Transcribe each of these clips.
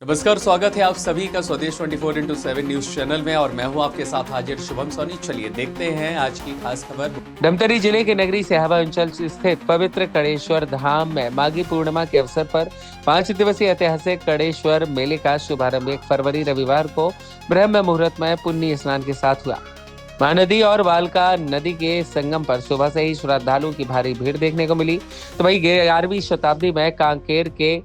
नमस्कार, स्वागत है आप सभी का स्वदेश 24x7 न्यूज चैनल में और मैं हूं आपके साथ हाजिर शुभम सोनी। चलिए देखते हैं आज की खास खबर। धमतरी जिले के नगरी सिहावा अंचल स्थित पवित्र कणेश्वर धाम में माघी पूर्णिमा के अवसर पर 5 दिवसीय ऐतिहासिक कणेश्वर मेले का शुभारंभ 1 फरवरी रविवार को ब्रह्म मुहूर्त में पुण्य स्नान के साथ हुआ। महानदी और बालका नदी के संगम पर सुबह से ही श्रद्धालुओं की भारी भीड़ देखने को मिली। तो वही 11वीं शताब्दी में कांकेर के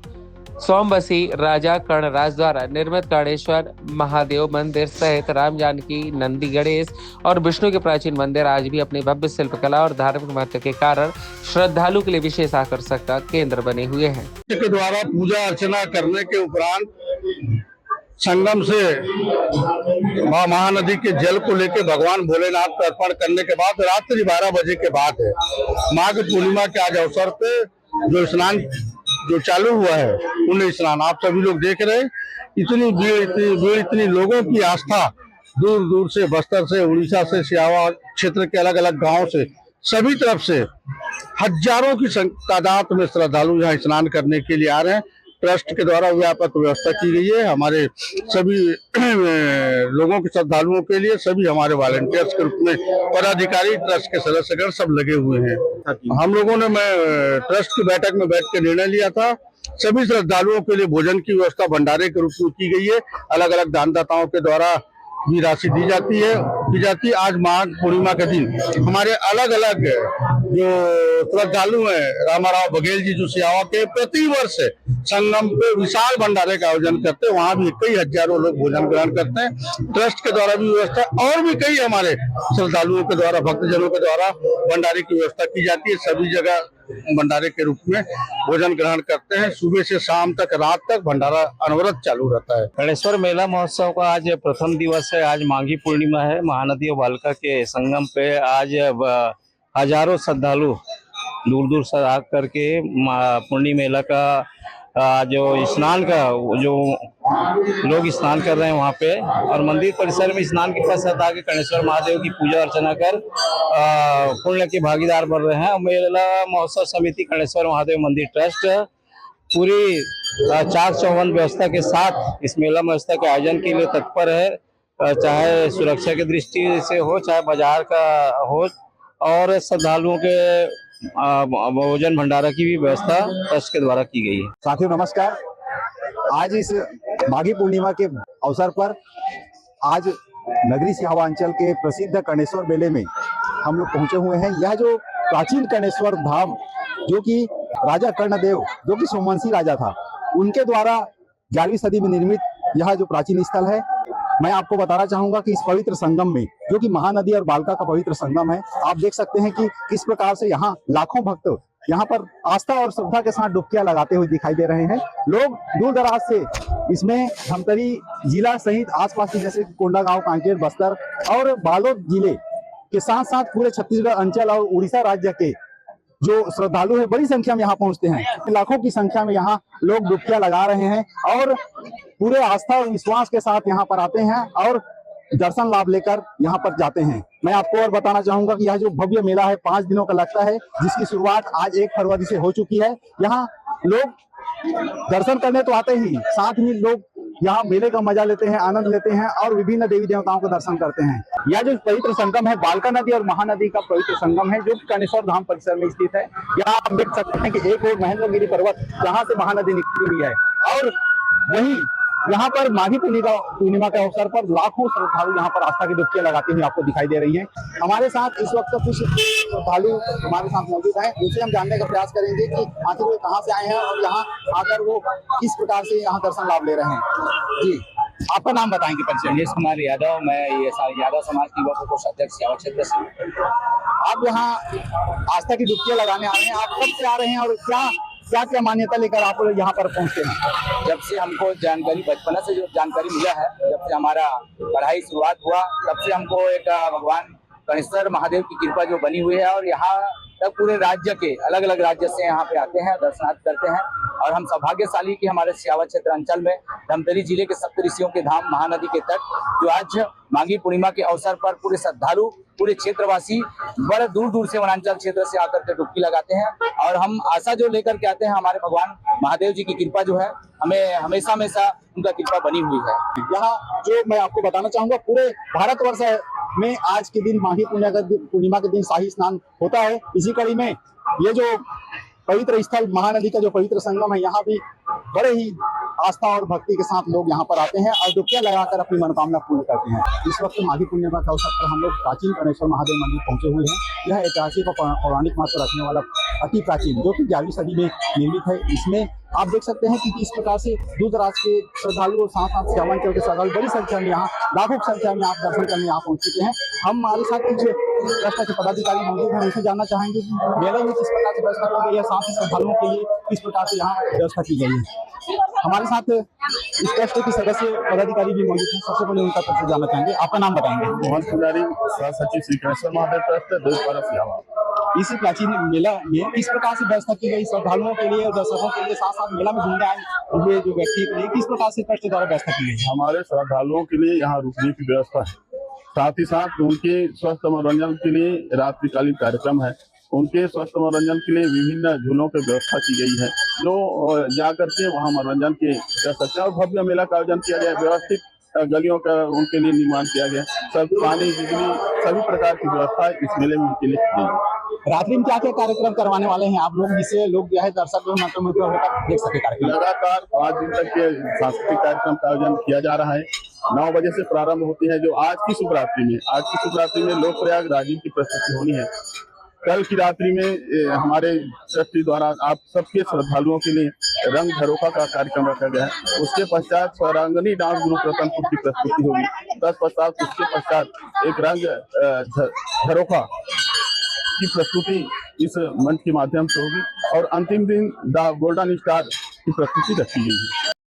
सोमवसी राजा कर्णराज द्वारा निर्मित कणेश्वर महादेव मंदिर सहित राम जानकी, नंदी, गणेश और विष्णु के प्राचीन मंदिर आज भी अपनी भव्य शिल्पकला और धार्मिक महत्व के कारण श्रद्धालु के लिए विशेष आकर्षण का केंद्र बने हुए हैं। के द्वारा पूजा अर्चना करने के उपरांत संगम से महानदी के जल को लेकर भगवान भोलेनाथ को अर्पण करने के बाद रात्रि 12 बजे के बाद है माघ पूर्णिमा के आज अवसर पे जो स्नान जो चालू हुआ है पुण्य स्नान आप सभी लोग देख रहे हैं। इतनी भीड़ इतनी लोगों की आस्था दूर दूर से, बस्तर से, उड़ीसा से, सियावा क्षेत्र के अलग अलग गांव से, सभी तरफ से हजारों की तादाद में श्रद्धालु यहाँ स्नान करने के लिए आ रहे हैं। ट्रस्ट के द्वारा व्यापक व्यवस्था की गई है। हमारे सभी लोगों के श्रद्धालुओं के लिए सभी हमारे वॉलंटियर्स के रूप में पदाधिकारी, ट्रस्ट के सदस्यगण सब लगे हुए हैं। हम लोगों ने ट्रस्ट की बैठक में बैठ के निर्णय लिया था, सभी श्रद्धालुओं के लिए भोजन की व्यवस्था भंडारे के रूप में की गई है। अलग अलग दानदाताओं के द्वारा भी राशि दी जाती है। आज माघ पूर्णिमा के दिन हमारे अलग अलग जो श्रद्धालु हैं, रामाराव बघेल जी जो सियावा के प्रति वर्ष संगम पे विशाल भंडारे का आयोजन करते हैं, वहाँ भी कई हजारों लोग भोजन ग्रहण करते हैं। ट्रस्ट के द्वारा भी व्यवस्था और भी कई हमारे श्रद्धालुओं के द्वारा, भक्तजनों के द्वारा भंडारे की व्यवस्था की जाती है। सभी जगह भंडारे के रूप में भोजन ग्रहण करते हैं। सुबह से शाम तक, रात तक भंडारा अनवरत चालू रहता है। कणेश्वर मेला महोत्सव का आज प्रथम दिवस है। आज माघी पूर्णिमा है। महानदी और बालका के संगम पे आज हजारों श्रद्धालु दूर दूर से आ करके पूर्णिमा मेला का जो स्नान का जो लोग स्नान कर रहे हैं वहाँ पे, और मंदिर परिसर में स्नान के पश्चात आके कणेश्वर महादेव की पूजा अर्चना कर पुण्य के भागीदार बन रहे हैं। मेला महोत्सव समिति कणेश्वर महादेव मंदिर ट्रस्ट पूरी चाक चौबंद व्यवस्था के साथ इस मेला महोत्सव के आयोजन के लिए तत्पर है। चाहे सुरक्षा की दृष्टि से हो, चाहे बाजार का हो, और श्रद्धालुओं के भोजन भंडारा की भी व्यवस्था ट्रस्ट के द्वारा की गई है। साथियों नमस्कार। आज इस माघी पूर्णिमा के अवसर पर आज नगरी सिहावा अंचल के प्रसिद्ध कणेश्वर मेले में हम लोग पहुंचे हुए हैं। यह जो प्राचीन कणेश्वर धाम, जो कि राजा कर्णदेव, जो कि सोमवंशी राजा था, उनके द्वारा 11वीं सदी में निर्मित यह जो प्राचीन स्थल है, मैं आपको बताना चाहूंगा कि इस पवित्र संगम में, जो कि महानदी और बालका का पवित्र संगम है, आप देख सकते हैं कि किस प्रकार से यहाँ लाखों भक्त यहाँ पर आस्था और श्रद्धा के साथ डुबकियां लगाते हुए दिखाई दे रहे हैं। लोग दूर दराज से इसमें धमतरी जिला सहित आसपास के जैसे कोंडागांव, कांकेर, बस्तर और बालोद जिले के साथ साथ पूरे छत्तीसगढ़ अंचल और उड़ीसा राज्य के जो श्रद्धालु है बड़ी संख्या में यहाँ पहुंचते हैं। लाखों की संख्या में यहाँ लोग डुबकियां लगा रहे हैं और पूरे आस्था और विश्वास के साथ यहाँ पर आते हैं और दर्शन लाभ लेकर यहाँ पर जाते हैं। मैं आपको और बताना चाहूंगा कि यह जो भव्य मेला है 5 दिनों का लगता है, जिसकी शुरुआत आज 1 फरवरी से हो चुकी है। यहाँ लोग दर्शन करने तो आते ही, साथ ही लोग यहाँ मेले का मजा लेते हैं, आनंद लेते हैं और विभिन्न देवी देवताओं का दर्शन करते हैं। यह जो पवित्र संगम है, बालका नदी और महानदी का पवित्र संगम है, जो कणेश्वर धाम परिसर में स्थित है। यहाँ आप देख सकते हैं कि एक और महेंद्रगिरी पर्वत, जहाँ से महानदी निकली हुई है, और वही यहाँ पर माघी पूर्णिमा के अवसर पर लाखों श्रद्धालु यहाँ पर आस्था की डुबकियां लगाते हुए आपको दिखाई दे रही हैं। हमारे साथ इस वक्त कुछ श्रद्धालु हमारे साथ मौजूद हैं, उनसे हम जानने का प्रयास करेंगे कि आखिर वो कहाँ से आए हैं और यहाँ आकर वो किस प्रकार से यहाँ दर्शन लाभ ले रहे हैं। जी, आपका नाम बताएंगे परिचय? महेश कुमार यादव, मैं ये यादव समाज की युवा कोष अध्यक्ष सियावा क्षेत्र से। आप यहाँ आस्था की डुबकियां लगाने आ रहे हैं, आप कब से आ रहे हैं और क्या क्या क्या मान्यता लेकर आप यहाँ पर पहुँचते हैं? जब से हमको जानकारी, बचपन से जो जानकारी मिला है, जब से हमारा पढ़ाई शुरुआत हुआ, तब से हमको एक भगवान कणेश्वर महादेव की कृपा जो बनी हुई है, और यहाँ तक पूरे राज्य के अलग अलग राज्य से यहाँ पे आते हैं, दर्शनार्थ करते हैं। और हम सौभाग्यशाली कि हमारे सियावा क्षेत्र अंचल में धमतरी जिले के सप्तऋषियों के धाम महानदी के तट जो आज माघी पूर्णिमा के अवसर पर पूरे श्रद्धालु, पूरे क्षेत्रवासी बड़े दूर दूर से वनांचल क्षेत्र से आकर के डुबकी लगाते हैं। और हम आशा जो लेकर के आते हैं, हमारे भगवान महादेव जी की कृपा जो है हमें हमेशा हमेशा उनका कृपा बनी हुई है। यहाँ जो मैं आपको बताना चाहूंगा, पूरे भारतवर्ष में आज के दिन माघी पूर्णिमा के दिन शाही स्नान होता है। इसी कड़ी में ये जो पवित्र स्थल महानदी का जो पवित्र संगम है, यहाँ भी बड़े ही आस्था और भक्ति के साथ लोग यहाँ पर आते हैं और डुबकियां लगाकर अपनी मनोकामना पूर्ण करते हैं। इस वक्त माघी पूर्णिमा के अवसर पर हम लोग प्राचीन कणेश्वर महादेव मंदिर पहुंचे हुए हैं। यह ऐतिहासिक और पौराणिक महत्व रखने वाला अति प्राचीन, जो कि 11वीं सदी में निर्मित है। इसमें आप देख सकते हैं कि किस प्रकार से दूर दराज के श्रद्धालु और साथ साथ सियावांचल के श्रद्धालु बड़ी संख्या में यहाँ, लाखों की संख्या में आप दर्शन करने यहाँ पहुंच चुके हैं। हम हमारे साथ कुछ ट्रस्ट के पदाधिकारी मौजूद हैं, उनसे जानना चाहेंगे कि मेले में किस प्रकार से व्यवस्था की गई है, साथ ही श्रद्धालुओं के लिए किस प्रकार से यहाँ व्यवस्था की गई है। हमारे साथ इस ट्रस्ट के सदस्य पदाधिकारी भी मौजूद हैं। सबसे पहले उनका तरफ से जानना चाहेंगे, आपका नाम बताएंगे। मोहन पुजारी, सचिव श्री कणेश्वर महादेव ट्रस्ट, देवपारा सियावा। इस प्राचीन मेला में किस प्रकार से व्यवस्था की गई श्रद्धालुओं के लिए और दर्शकों के लिए, साथ साथ मेला में घूमने आए हुए जो व्यक्ति के लिए किस प्रकार से ट्रस्ट द्वारा व्यवस्था की गई है? हमारे श्रद्धालुओं के लिए यहाँ रुकने की व्यवस्था है, साथ ही साथ उनके स्वस्थ मनोरंजन के लिए रात्रिकालीन कार्यक्रम है। उनके स्वस्थ मनोरंजन के लिए विभिन्न झूलों की व्यवस्था की गई है, जो जा करके वहाँ मनोरंजन के कर सकते हैं। और भव्य मेला का आयोजन किया गया, व्यवस्थित गलियों का उनके लिए निर्माण किया गया। सब पानी, बिजली, सभी प्रकार की व्यवस्था इस मेले में उनके लिए की गई है। रात्रि में क्या क्या कार्यक्रम करवाने वाले हैं आप लोग, जिससे लोग जो है दर्शक जो मंत्रमुग्ध होकर देख सके कार्यक्रम? लगातार 5 दिन तक के सांस्कृतिक कार्यक्रम का आयोजन किया जा रहा है। 9 बजे से प्रारंभ होती है, जो आज की शुभरात्रि में लोक प्रयाग राजीव की प्रस्तुति होनी है। कल की रात्रि में हमारे ट्रस्टी द्वारा आप सबके श्रद्धालुओं के लिए रंग झरोखा का कार्यक्रम रखा गया है। उसके पश्चात स्वरांगनी डांस ग्रुप रतनपुर की प्रस्तुति होगी। तत्पश्चात उसके पश्चात एक रंग झरोखा की प्रस्तुति इस मंच के माध्यम से होगी और अंतिम दिन द गोल्डन स्टार की प्रस्तुति रखी गई है।